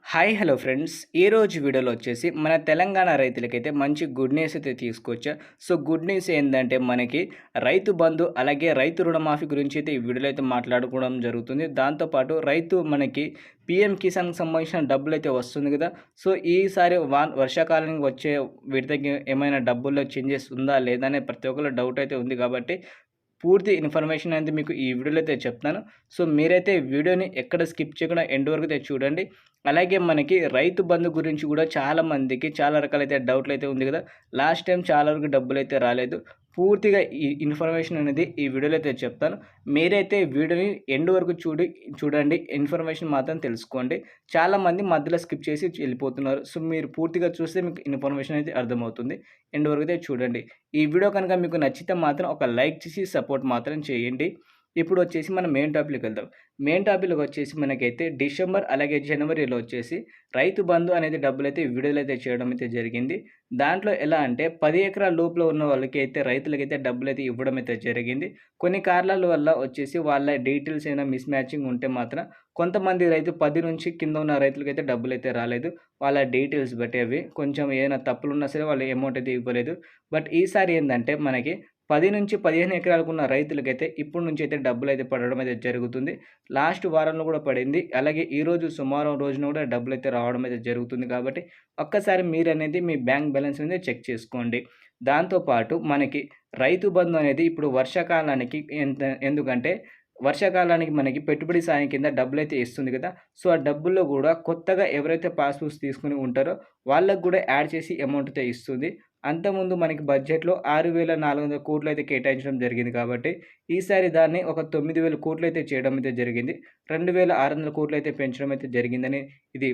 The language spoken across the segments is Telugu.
Hello friends. ఈరోజు వీడియోలో వచ్చేసి మన తెలంగాణ రైతులకైతే మంచి గుడ్ న్యూస్ అయితే తీసుకొచ్చా. సో, గుడ్ న్యూస్ ఏందంటే మనకి రైతు బంధు అలాగే రైతు రుణమాఫీ గురించి అయితే ఈ వీడియోలో అయితే మాట్లాడుకోవడం జరుగుతుంది. దాంతో పాటు రైతు మనకి పీఎం కిసాన్‌కి సంబంధించిన డబ్బులైతే వస్తుంది కదా! సో, ఈసారి వర్షాకాలానికి వచ్చే విడతకి ఏమైనా డబ్బుల్లో చేంజెస్ ఉందా? లేదా? అనే ప్రతి ఒక్కళ్ళ డౌట్ అయితే ఉంది కాబట్టి పూర్తి ఇన్ఫర్మేషన్ అనేది మీకు ఈ వీడియోలో అయితే చెప్తాను. సో, మీరైతే వీడియోని ఎక్కడ స్కిప్ చేయకుండా ఎండ్ వరకు అయితే చూడండి. అలాగే మనకి రైతు బంధు గురించి కూడా చాలా మందికి చాలా రకాలైతే డౌట్‌లయితే ఉంది కదా! లాస్ట్ టైం చాలా వరకు డబ్బులైతే రాలేదు. పూర్తిగా ఈ ఇన్ఫర్మేషన్ అనేది ఈ వీడియోలో అయితే చెప్తాను. మీరైతే వీడియోని ఎండ్ వరకు చూడండి. ఇన్ఫర్మేషన్ మాత్రం తెలుసుకోండి. చాలామంది మధ్యలో స్కిప్ చేసి వెళ్ళిపోతున్నారు. సో, మీరు పూర్తిగా చూస్తే మీకు ఇన్ఫర్మేషన్ అయితే అర్థమవుతుంది. ఎండ్ వరకు అయితే చూడండి. ఈ వీడియో కనుక మీకు నచ్చితే మాత్రం ఒక లైక్ చేసి సపోర్ట్ మాత్రం చేయండి. ఇప్పుడు వచ్చేసి మనం మెయిన్ టాపిక్‌లోకి వెళ్దాం. మెయిన్ టాపిక్‌లోకి వచ్చేసి మనకైతే డిసెంబర్ అలాగే జనవరిలో వచ్చేసి రైతు బంధు అనేది డబ్బులైతే విడుదల అయితే చేయడం అయితే జరిగింది. దాంట్లో ఎలా అంటే 10 ఎకరాల లోపల ఉన్న వాళ్ళకైతే రైతులకైతే డబ్బులైతే ఇవ్వడం అయితే జరిగింది. కొన్ని కారణాల వల్ల వచ్చేసి వాళ్ళ డీటెయిల్స్ ఏమైనా మిస్ మ్యాచింగ్ ఉంటే మాత్రం కొంతమంది రైతు 10 నుంచి కింద ఉన్న రైతులకైతే డబ్బులైతే రాలేదు. వాళ్ళ డీటెయిల్స్ బట్టి అవి కొంచెం ఏదైనా తప్పులున్నా సరే వాళ్ళు అమౌంట్ అయితే ఇవ్వలేదు. బట్ ఈసారి ఏందంటే మనకి 10-15 ఎకరాలకున్న రైతులకైతే ఇప్పటి నుంచి అయితే డబ్బులైతే పడడం అయితే జరుగుతుంది. లాస్ట్ వారంలో కూడా పడింది. అలాగే ఈరోజు సోమవారం రోజున కూడా డబ్బులైతే రావడం అయితే జరుగుతుంది కాబట్టి ఒక్కసారి మీరనేది మీ బ్యాంక్ బ్యాలెన్స్ అనేది చెక్ చేసుకోండి. దాంతో పాటు మనకి రైతు బంధు అనేది ఇప్పుడు వర్షాకాలానికి ఎందుకంటే వర్షాకాలానికి మనకి పెట్టుబడి సాయం కింద డబ్బులైతే ఇస్తుంది కదా! సో, ఆ డబ్బుల్లో గూడా కొత్తగా ఎవరైతే పాస్‌బుక్స్ తీసుకొని ఉంటారో వాళ్ళకి గూడా యాడ్ చేసి అమౌంట్ అయితే ఇస్తుంది. అంతకుముందు మనకి బడ్జెట్‌లో 6,400 కోట్లయితే కేటాయించడం జరిగింది కాబట్టి, ఈసారి దాన్ని ఒక 9,000 కోట్లయితే చేయడం అయితే జరిగింది. 2,600 కోట్లయితే పెంచడం అయితే జరిగిందని ఇది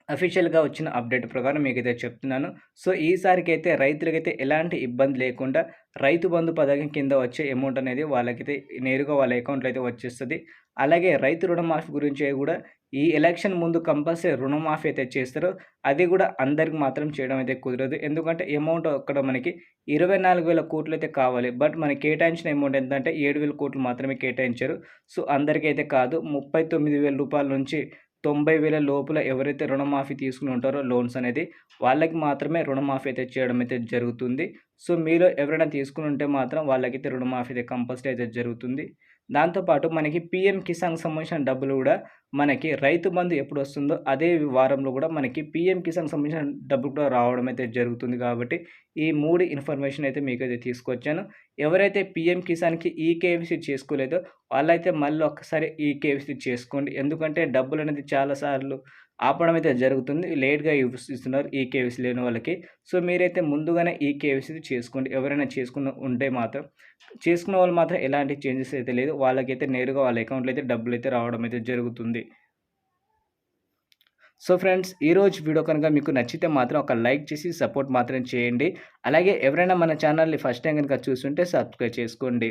అఫీషియల్‌గా వచ్చిన అప్డేట్ ప్రకారం మీకైతే చెప్తున్నాను. సో, ఈసారికైతే రైతులకైతే ఎలాంటి ఇబ్బంది లేకుండా రైతు బంధు పథకం కింద వచ్చే అమౌంట్ అనేది వాళ్ళకైతే నేరుగా వాళ్ళ అకౌంట్‌లో అయితే వచ్చేస్తది. అలాగే రైతు రుణమాఫీ గురించి కూడా ఈ ఎలక్షన్ ముందు కంపల్సరీ రుణమాఫీ అయితే చేస్తారు. అది కూడా అందరికి మాత్రం చేయడం అయితే కుదరదు. ఎందుకంటే అమౌంట్ అక్కడ మనకి 24,000 కోట్లయితే కావాలి. బట్ మనకి కేటాయించిన అమౌంట్ ఎంతంటే 7,000 కోట్లు మాత్రమే కేటాయించారు. సో, అందరికైతే కాదు 39,000 రూపాయల నుంచి 90,000 లోపల ఎవరైతే రుణమాఫీ తీసుకుని ఉంటారో లోన్స్ అనేది, వాళ్ళకి మాత్రమే రుణమాఫీ అయితే చేయడం అయితే జరుగుతుంది. సో, మీలో ఎవరైనా తీసుకుని ఉంటే మాత్రం వాళ్ళకైతే రుణమాఫీ అయితే కంపల్సరీ అయితే జరుగుతుంది. దాంతో పాటు మనకి పీఎం కిసాన్‌కి సంబంధించిన డబ్బులు గూడా మనకి రైతు బంధు ఎప్పుడొస్తుందో అదే వారంలో గూడా మనకి పీఎం కిసాన్‌కి సంబంధించిన డబ్బులు కూడా రావడం అయితే జరుగుతుంది కాబట్టి, ఈ 3 ఇన్ఫర్మేషన్ అయితే మీకైతే తీసుకొచ్చాను. ఎవరైతే పీఎం కిసాన్‌కి ఈకేవైసీ చేసుకోలేదో వాళ్ళైతే మళ్ళీ ఒక్కసారి ఈకేవైసీ చేసుకోండి. ఎందుకంటే డబ్బులనేది చాలా సార్లు ఆపడం అయితే జరుగుతుంది. లేట్‌గా ఇస్తున్నారు ఈకేవైసీ లేని వాళ్ళకి. సో, మీరైతే ముందుగానే ఈకేవైసీ చేసుకోండి. ఎవరైనా ఉంటే మాత్రం చేసుకున్న వాళ్ళు మాత్రం ఎలాంటి చేంజెస్ అయితే లేదు. వాళ్ళకైతే నేరుగా వాళ్ళ అకౌంట్‌లో అయితే డబ్బులైతే రావడం అయితే జరుగుతుంది. సో, ఫ్రెండ్స్, ఈరోజు వీడియో కనుక మీకు నచ్చితే మాత్రం ఒక లైక్ చేసి సపోర్ట్ మాత్రం చేయండి. అలాగే ఎవరైనా మన ఛానల్‌ని ఫస్ట్ టైమ్ గనుక చూస్తుంటే సబ్స్క్రైబ్ చేసుకోండి.